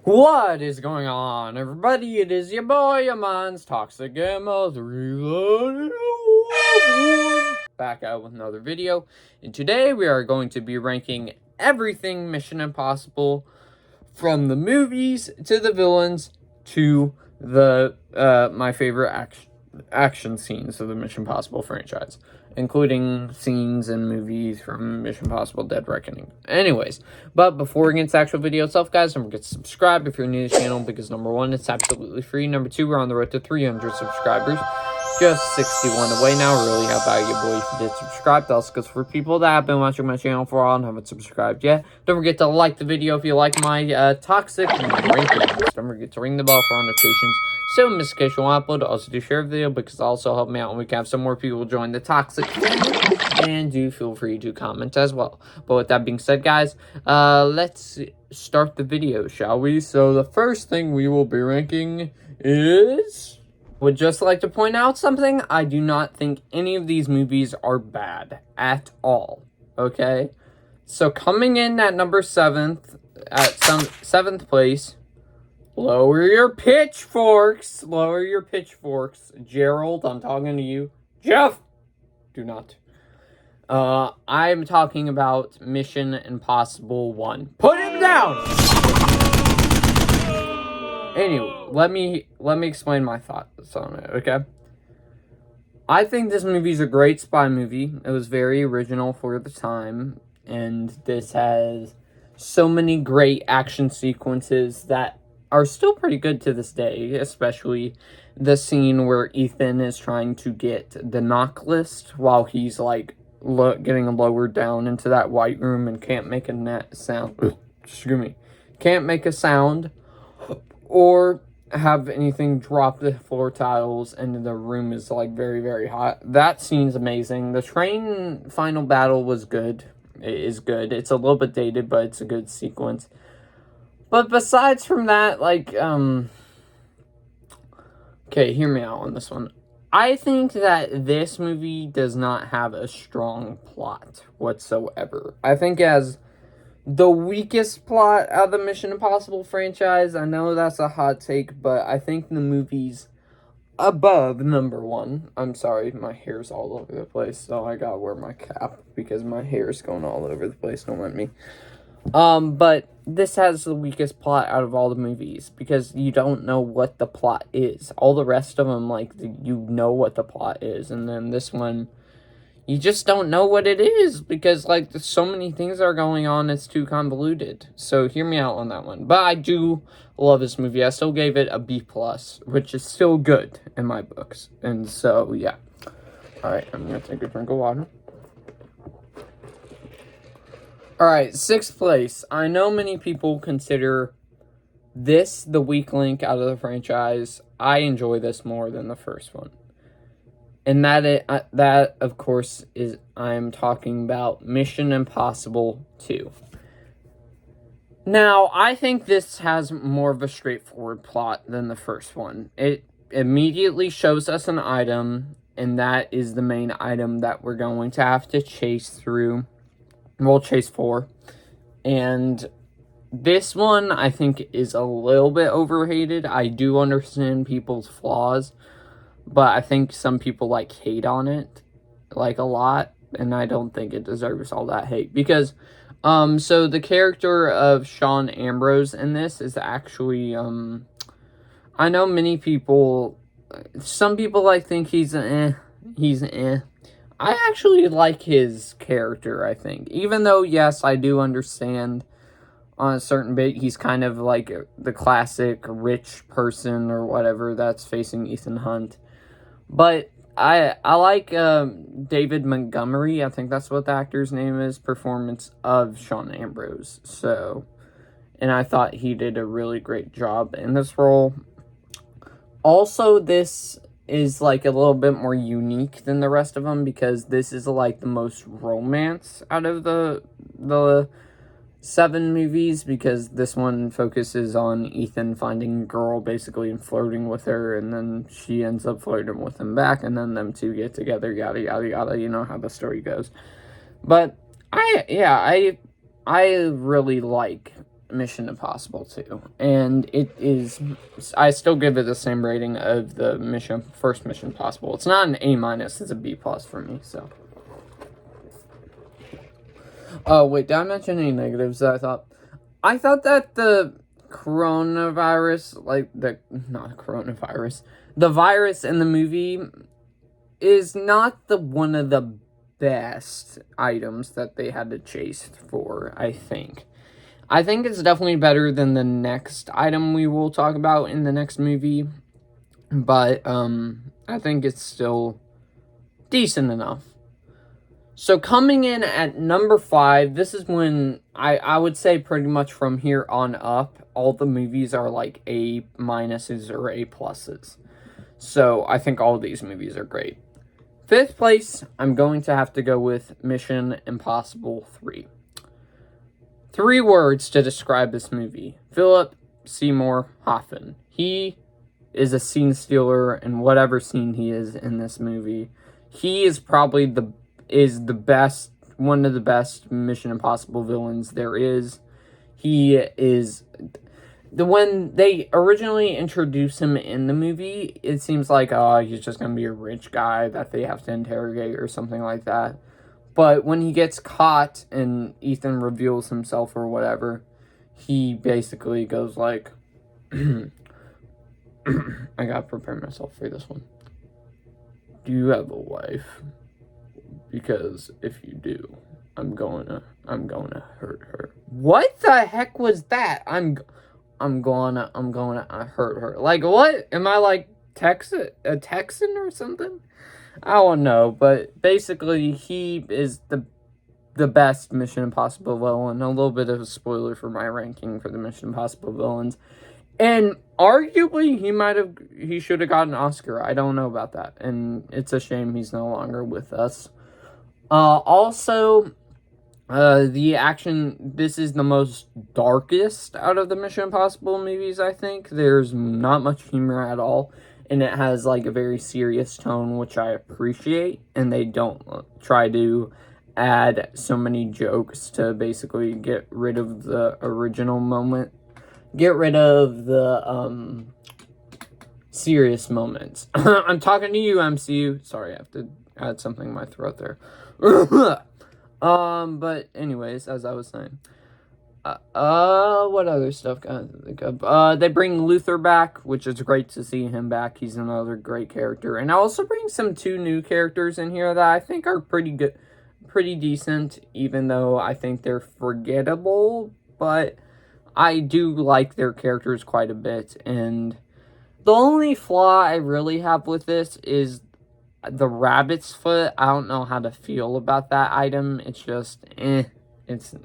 What is going on, everybody? It is your boy, Amon's Toxic Gamma 3 back out with another video. And today we are going to be ranking everything Mission Impossible, from the movies to the villains to the my favorite action scenes of the Mission Impossible franchise, including scenes and movies from Mission Impossible Dead Reckoning. Anyways, but before we get into the actual video itself, guys, don't forget to subscribe if you're new to the channel, because number one, it's absolutely free. Number two, we're on the road to 300 subscribers. Just 61 away now. Really help out your boy if you did subscribe. That also goes for people that have been watching my channel for a while and haven't subscribed yet. Don't forget to like the video if you like my toxic rankings. Don't forget to ring the bell for notifications so in case you want to upload. Also do share the video, because it also help me out when we can have some more people join the toxic family. And do feel free to comment as well. But with that being said, guys, let's start the video, shall we? So the first thing we will be ranking is... Would just like to point out something. I do not think any of these movies are bad at all. Okay? So coming in at number 7th, at seventh place, lower your pitchforks. Lower your pitchforks. Gerald, I'm talking to you. Jeff, do not. I'm talking about Mission Impossible 1. Put him down! Anyway, let me explain my thoughts on it, okay? I think this movie is a great spy movie. It was very original for the time, and this has so many great action sequences that are still pretty good to this day, especially the scene where Ethan is trying to get the knock list while he's, like, getting lowered down into that white room and can't make a sound. Excuse me. Can't make a sound or have anything drop the floor tiles, and the room is, like, very, very hot. That scene's amazing. The train final battle was good. It is good. It's a little bit dated, but it's a good sequence. But besides from that, like, okay, hear me out on this one. I think that this movie does not have a strong plot whatsoever. I think it has the weakest plot out of the Mission Impossible franchise. I know that's a hot take, but I think the movie's above number 1. I'm sorry, my hair's all over the place, so I gotta wear my cap because my hair's going all over the place. Don't let me. But this has the weakest plot out of all the movies, because you don't know what the plot is. All the rest of them, like, you know what the plot is, and then this one, you just don't know what it is, because, like, there's so many things that are going on, it's too convoluted. So hear me out on that one. But I do love this movie. I still gave it a B+, which is still good in my books. And so, yeah. Alright, I'm gonna take a drink of water. Alright, 6th place. I know many people consider this the weak link out of the franchise. I enjoy this more than the first one. And that, of course, is, I'm talking about Mission Impossible 2. Now, I think this has more of a straightforward plot than the first one. It immediately shows us an item, and that is the main item that we're going to have to chase through. We'll chase for. And this one, I think, is a little bit overhated. I do understand people's flaws, but I think some people, like, hate on it, like, a lot, and I don't think it deserves all that hate, because So the character of Sean Ambrose in this is actually, I know many people, some people think he's I actually like his character, I think. Even though, yes, I do understand on a certain bit, he's kind of like the classic rich person or whatever that's facing Ethan Hunt. But I like David Montgomery, I think that's what the actor's name is, performance of Sean Ambrose. So, and I thought he did a really great job in this role. Also, this is like a little bit more unique than the rest of them because this is like the most romance out of the 7 movies, because this one focuses on Ethan finding a girl basically and flirting with her, and then she ends up flirting with him back, and then them two get together, yada yada yada. You know how the story goes. But I really like Mission Impossible 2, and I still give it the same rating of the first Mission Impossible. It's not an A-, it's a B+ for me, so. Oh, wait, did I mention any negatives that I thought? I thought that the coronavirus, the virus in the movie is not one of the best items that they had to chase for, I think. I think it's definitely better than the next item we will talk about in the next movie, but I think it's still decent enough. So coming in at number 5, this is when I would say pretty much from here on up, all the movies are like A- or A+. So I think all of these movies are great. 5th place, I'm going to have to go with Mission Impossible 3. 3 words to describe this movie. Philip Seymour Hoffman. He is a scene stealer in whatever scene he is in this movie. He is probably one of the best Mission Impossible villains there is. He is when they originally introduce him in the movie, it seems like he's just gonna be a rich guy that they have to interrogate or something like that. But when he gets caught and Ethan reveals himself or whatever, he basically goes like, I gotta prepare myself for this one. Do you have a wife? Because if you do, I'm gonna hurt her. What the heck was that? I'm gonna hurt her. Like, what? Am I like a Texan or something? I don't know, but basically he is the best Mission Impossible villain. A little bit of a spoiler for my ranking for the Mission Impossible villains. And arguably he should have gotten an Oscar. I don't know about that. And it's a shame he's no longer with us. Also, the action, this is the most darkest out of the Mission Impossible movies, I think. There's not much humor at all. And it has like a very serious tone, which I appreciate, and they don't try to add so many jokes to basically get rid of the original moment, get rid of the serious moments. I'm talking to you, MCU. Sorry, I have to add something in my throat there. But anyways, as I was saying, what other stuff can I think of? They bring Luther back, which is great to see him back. He's another great character. And I also bring 2 new characters in here that I think are pretty good, pretty decent, even though I think they're forgettable, but I do like their characters quite a bit. And the only flaw I really have with this is the rabbit's foot. I don't know how to feel about that item. It's just, It's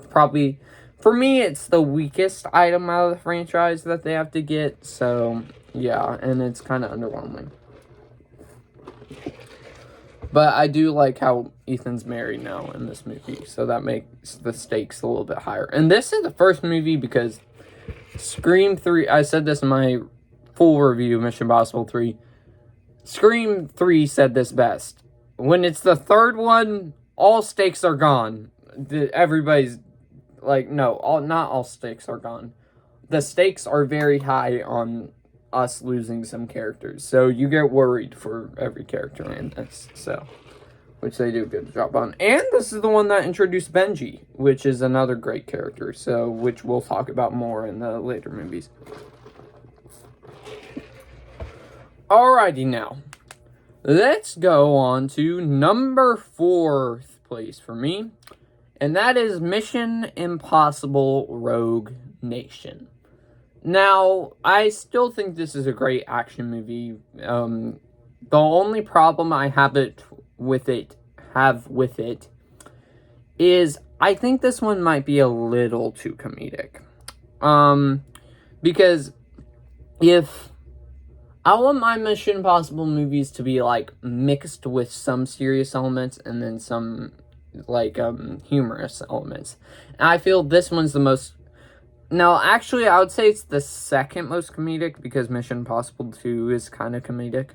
probably, for me, it's the weakest item out of the franchise that they have to get. So, yeah, and it's kind of underwhelming. But I do like how Ethan's married now in this movie, so that makes the stakes a little bit higher. And this is the first movie because Scream 3, I said this in my full review of Mission Impossible 3, Scream 3 said this best. When it's the third one, all stakes are gone. Everybody's like, no, not all stakes are gone. The stakes are very high on us losing some characters. So you get worried for every character in this. So, which they do a good job on. And this is the one that introduced Benji, which is another great character, so which we'll talk about more in the later movies. Alrighty now, let's go on to number 4th place for me, and that is Mission Impossible Rogue Nation. Now, I still think this is a great action movie. The only problem I have with it is I think this one might be a little too comedic. Because if I want my Mission Impossible movies to be like mixed with some serious elements and then some like humorous elements. And I feel this one's the most. No, actually, I would say it's the second most comedic because Mission Impossible 2 is kind of comedic.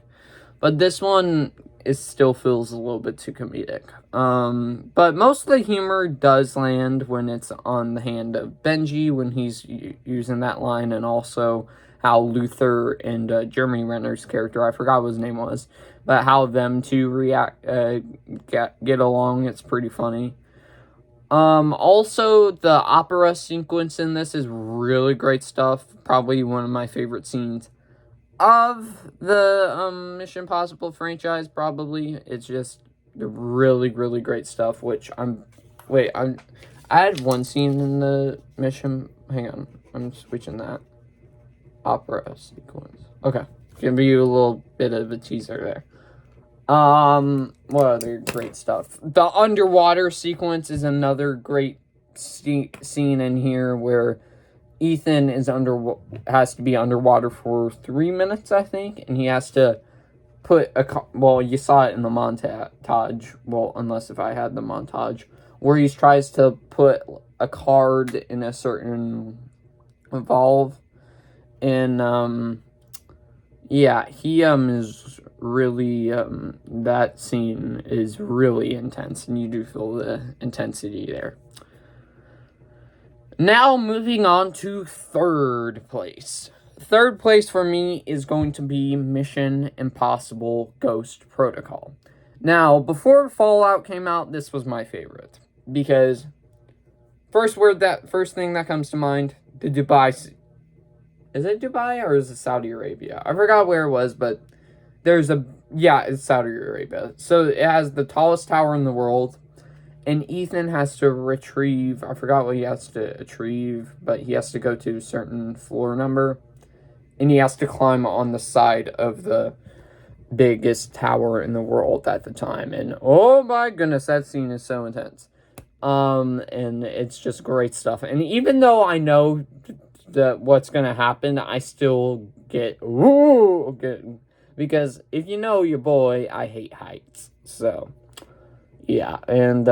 But this one still feels a little bit too comedic. But most of the humor does land when it's on the hand of Benji, when he's using that line, and also how Luther and Jeremy Renner's character, I forgot what his name was, but how them two get along, it's pretty funny. Also, the opera sequence in this is really great stuff. Probably one of my favorite scenes of the Mission Impossible franchise, probably. It's just really, really great stuff, which I had one scene in the Mission, hang on, I'm switching that. Opera sequence. Okay, give you a little bit of a teaser there. What other great stuff? The underwater sequence is another great scene in here where Ethan has to be underwater for 3 minutes, I think, and he has to put you saw it in the montage, unless if I had the montage, where he tries to put a card in a certain valve, and, yeah, he, is really, that scene is really intense, and you do feel the intensity there. Now, moving on to 3rd place. 3rd place for me is going to be Mission Impossible Ghost Protocol. Now, before Fallout came out, this was my favorite, because first thing that comes to mind, the Dubai. Is it Dubai or is it Saudi Arabia? I forgot where it was, but it's Saudi Arabia. So it has the tallest tower in the world, and Ethan has to retrieve, I forgot what he has to retrieve, but he has to go to a certain floor number, and he has to climb on the side of the biggest tower in the world at the time, and oh my goodness, that scene is so intense. And it's just great stuff, and even though I know what's gonna happen, I still get because if you know your boy, I hate heights. So yeah, and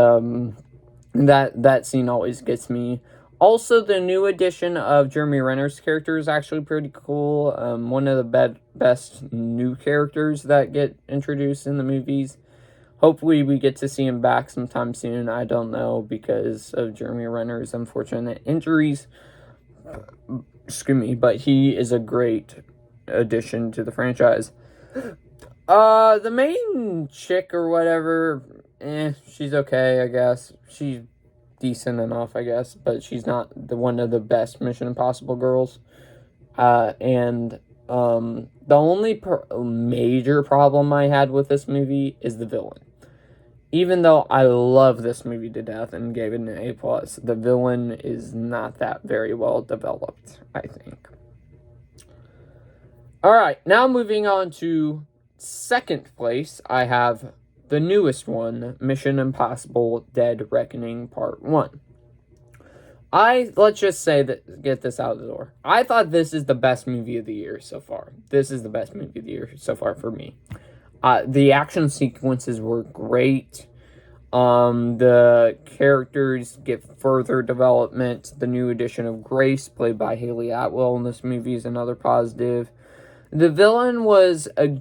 that scene always gets me. Also, the new addition of Jeremy Renner's character is actually pretty cool. One of the best new characters that get introduced in the movies. Hopefully we get to see him back sometime soon. I don't know, because of Jeremy Renner's unfortunate injuries. Excuse me, but he is a great addition to the franchise. The main chick or whatever, she's okay, I guess. She's decent enough, I guess, but she's not one of the best Mission Impossible girls. And the only major problem I had with this movie is the villain. Even though I love this movie to death and gave it an A+, the villain is not that very well developed, I think. Alright, now moving on to 2nd place, I have the newest one, Mission Impossible Dead Reckoning Part 1. Let's just say that, get this out of the door. I thought this is the best movie of the year so far. This is the best movie of the year so far for me. The action sequences were great. The characters get further development. The new addition of Grace, played by Haley Atwell in this movie, is another positive. The villain was a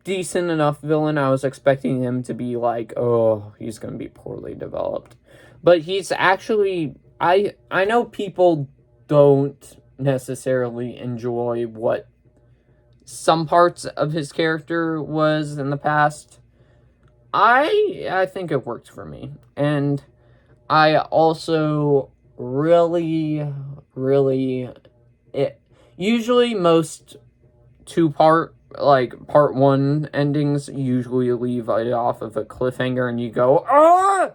decent enough villain. I was expecting him to be like, oh, he's going to be poorly developed. But he's actually, I know people don't necessarily enjoy what some parts of his character was in the past. I think it worked for me. And I also really, usually most two-part, like, part one endings usually leave it off of a cliffhanger and you go, ah!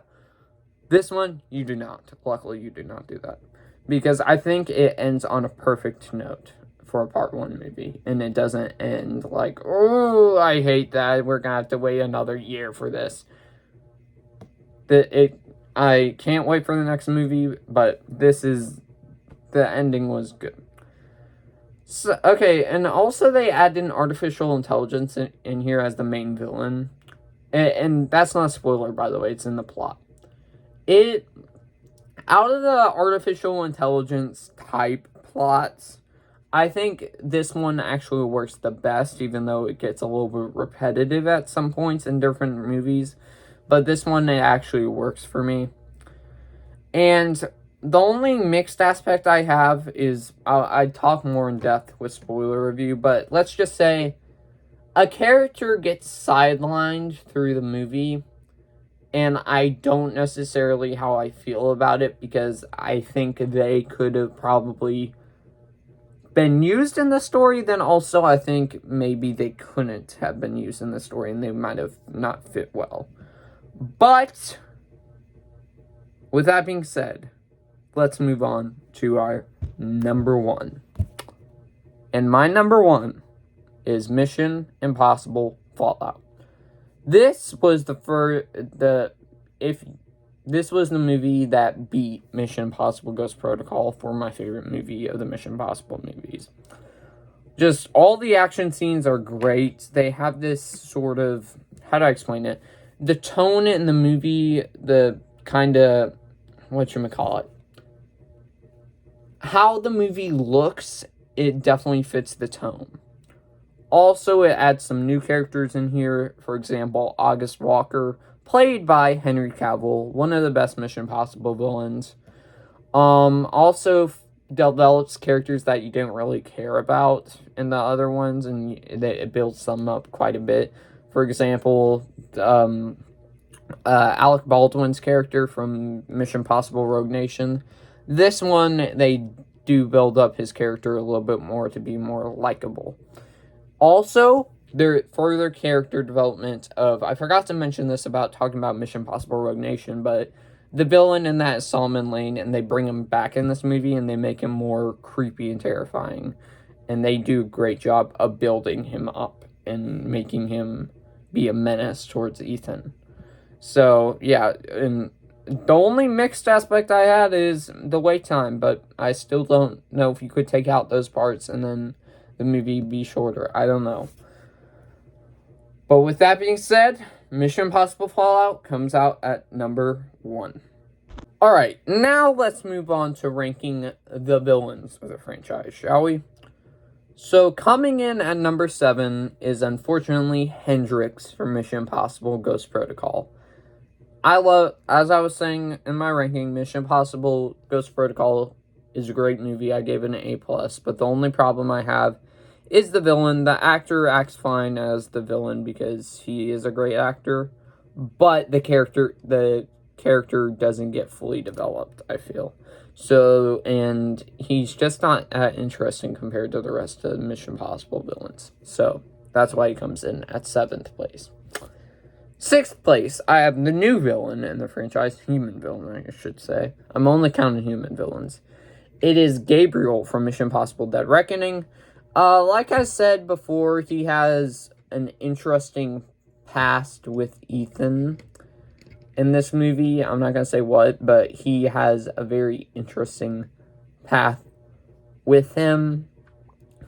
This one, you do not. Luckily, you do not do that. Because I think it ends on a perfect note for a part one movie. And it doesn't end like, oh, I hate that. We're going to have to wait another year for this. I can't wait for the next movie, but the ending was good. So, okay, and also they add in artificial intelligence in here as the main villain. And that's not a spoiler, by the way. It's in the plot. Out of the artificial intelligence type plots, I think this one actually works the best, even though it gets a little bit repetitive at some points in different movies. But this one, it actually works for me. And the only mixed aspect I have is, I'd talk more in depth with spoiler review, but let's just say a character gets sidelined through the movie, and I don't necessarily how I feel about it, because I think they could have probably been used in the story. Then also I think maybe they couldn't have been used in the story, and they might have not fit well. But with that being said, let's move on to our number one. And my number one is Mission Impossible Fallout. This was the movie that beat Mission Impossible Ghost Protocol for my favorite movie of the Mission Impossible movies. Just all the action scenes are great. They have this sort of, how do I explain it? The tone in the movie, the kind of, whatchamacallit, how the movie looks, it definitely fits the tone. Also, it adds some new characters in here. For example, August Walker, played by Henry Cavill, one of the best Mission Impossible villains. Also develops characters that you didn't really care about in the other ones, and it builds them up quite a bit. For example, Alec Baldwin's character from Mission Impossible Rogue Nation. This one, they do build up his character a little bit more to be more likable. Also, there further character development of, I forgot to mention this about talking about Mission Impossible Rogue Nation, but the villain in that is Solomon Lane, and they bring him back in this movie, and they make him more creepy and terrifying. And they do a great job of building him up and making him be a menace towards Ethan. So, yeah, and the only mixed aspect I had is the wait time, but I still don't know if you could take out those parts and then the movie be shorter. I don't know. But with that being said, Mission Impossible Fallout comes out at number 1. Alright, now let's move on to ranking the villains of the franchise, shall we? So coming in at number 7 is unfortunately Hendrix from Mission Impossible Ghost Protocol. As I was saying in my ranking, Mission Impossible Ghost Protocol is a great movie. I gave it an A+, but the only problem I have is the villain. The actor acts fine as the villain because he is a great actor, but the character doesn't get fully developed, I feel. So, and he's just not that interesting compared to the rest of the Mission Impossible villains. So, that's why he comes in at 7th place. 6th place, I have the new villain in the franchise, human villain, I should say. I'm only counting human villains. It is Gabriel from Mission Impossible Dead Reckoning. Like I said before, he has an interesting past with Ethan in this movie. I'm not going to say what, but he has a very interesting path with him.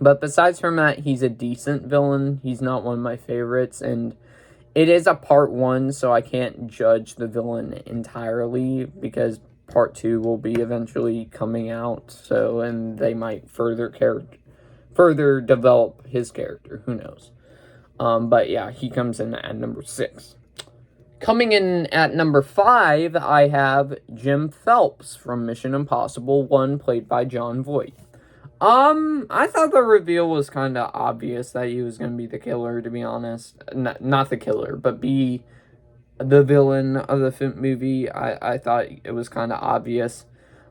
But besides from that, he's a decent villain. He's not one of my favorites, and it is a part 1, so I can't judge the villain entirely, because part 2 will be eventually coming out, so, and they might further develop his character, who knows. But yeah, he comes in at number 6. Coming in at number 5, I have Jim Phelps from Mission Impossible 1, played by Jon Voight. I thought the reveal was kind of obvious that he was going to be the killer, to be honest. Not the killer, but be the villain of the movie. I thought it was kind of obvious.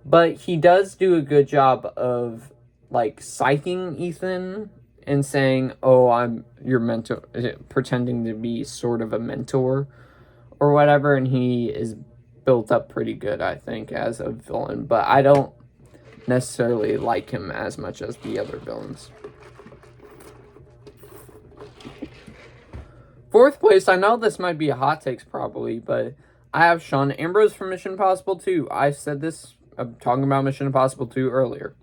But he does do a good job of, like, psyching Ethan and saying, oh, I'm your mentor, pretending to be sort of a mentor or whatever, and he is built up pretty good, I think, as a villain, but I don't necessarily like him as much as the other villains. Fourth place, I know this might be a hot takes probably, but I have Sean Ambrose from Mission Impossible 2. I said this, I'm talking about Mission Impossible 2 earlier.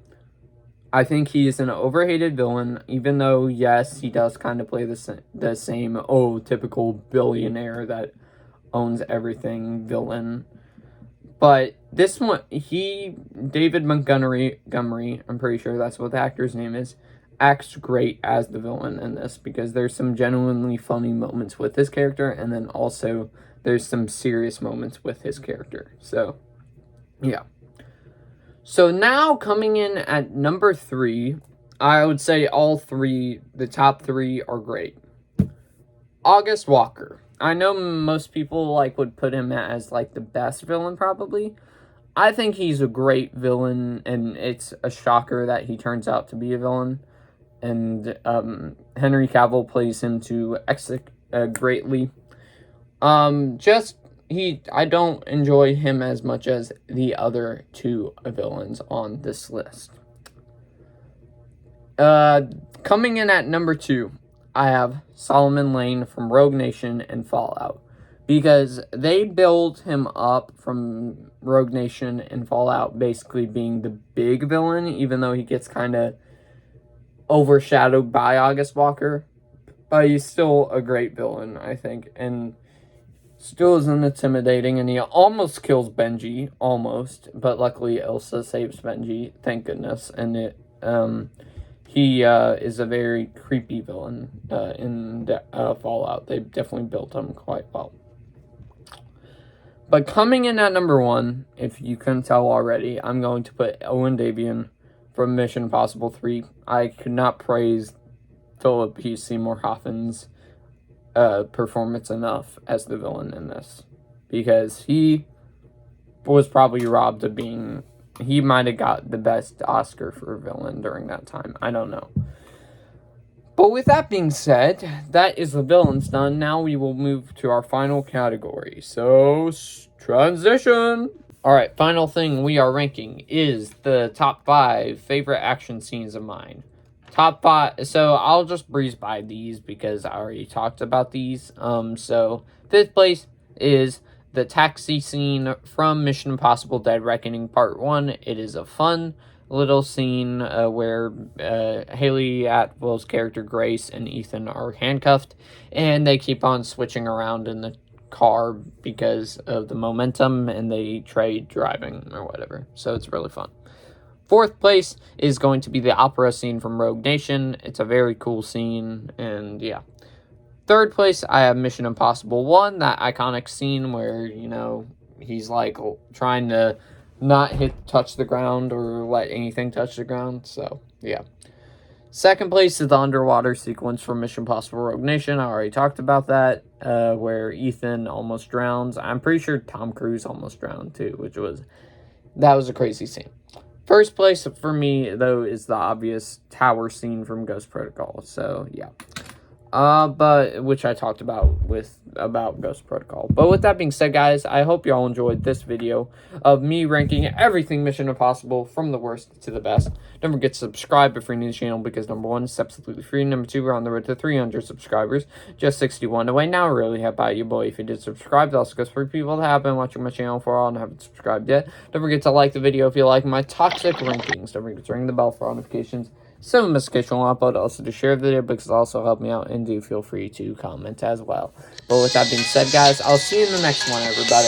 I think he is an overhated villain, even though, yes, he does kind of play the same, typical billionaire that owns everything villain. But this one, David Montgomery, I'm pretty sure that's what the actor's name is, acts great as the villain in this, because there's some genuinely funny moments with his character, and then also there's some serious moments with his character. So, yeah. So now coming in at number 3, I would say the top 3 are great. August Walker. I know most people would put him as the best villain probably. I think he's a great villain, and it's a shocker that he turns out to be a villain. And Henry Cavill plays him to greatly. I don't enjoy him as much as the other 2 villains on this list. Coming in at number 2, I have Solomon Lane from Rogue Nation and Fallout, because they build him up from Rogue Nation and Fallout basically being the big villain, even though he gets kind of overshadowed by August Walker. But he's still a great villain, I think, and still isn't intimidating, and he almost kills Benji, but luckily Elsa saves Benji, thank goodness, and he is a very creepy villain in Fallout. They definitely built him quite well. But coming in at number 1, if you couldn't tell already, I'm going to put Owen Davian from Mission Impossible 3. I could not praise Philip P. Seymour Hoffman's performance enough as the villain in this, because he was probably robbed of being... He might have got the best Oscar for a villain during that time. I don't know. But with that being said, that is the villains done. Now we will move to our final category. So, transition! Alright, final thing we are ranking is the top 5 favorite action scenes of mine. Top 5, so I'll just breeze by these because I already talked about these. So, 5th place is the taxi scene from Mission Impossible Dead Reckoning Part 1. It is a fun little scene where Haley Atwell's character Grace and Ethan are handcuffed, and they keep on switching around in the car because of the momentum, and they trade driving or whatever. So it's really fun. 4th place is going to be the opera scene from Rogue Nation. It's a very cool scene, and yeah. 3rd place, I have Mission Impossible 1, that iconic scene where, he's trying to not touch the ground or let anything touch the ground. So, yeah. 2nd place is the underwater sequence from Mission Impossible Rogue Nation. I already talked about that, where Ethan almost drowns. I'm pretty sure Tom Cruise almost drowned too, that was a crazy scene. 1st place for me, though, is the obvious tower scene from Ghost Protocol. So, yeah. But which I talked about Ghost Protocol. But with that being said, guys, I hope y'all enjoyed this video of me ranking everything Mission Impossible from the worst to the best. Don't forget to subscribe if you're new to the channel, because number 1, it's absolutely free. Number 2, we're on the road to 300 subscribers, just 61 away. Now, I really have by you, boy, if you did subscribe. That also goes for people that have been watching my channel for a while and haven't subscribed yet. Don't forget to like the video if you like my toxic rankings. Don't forget to ring the bell for notifications. Some notification will upload, also to share the video, because it'll also help me out, and do feel free to comment as well. But with that being said, guys, I'll see you in the next one, everybody.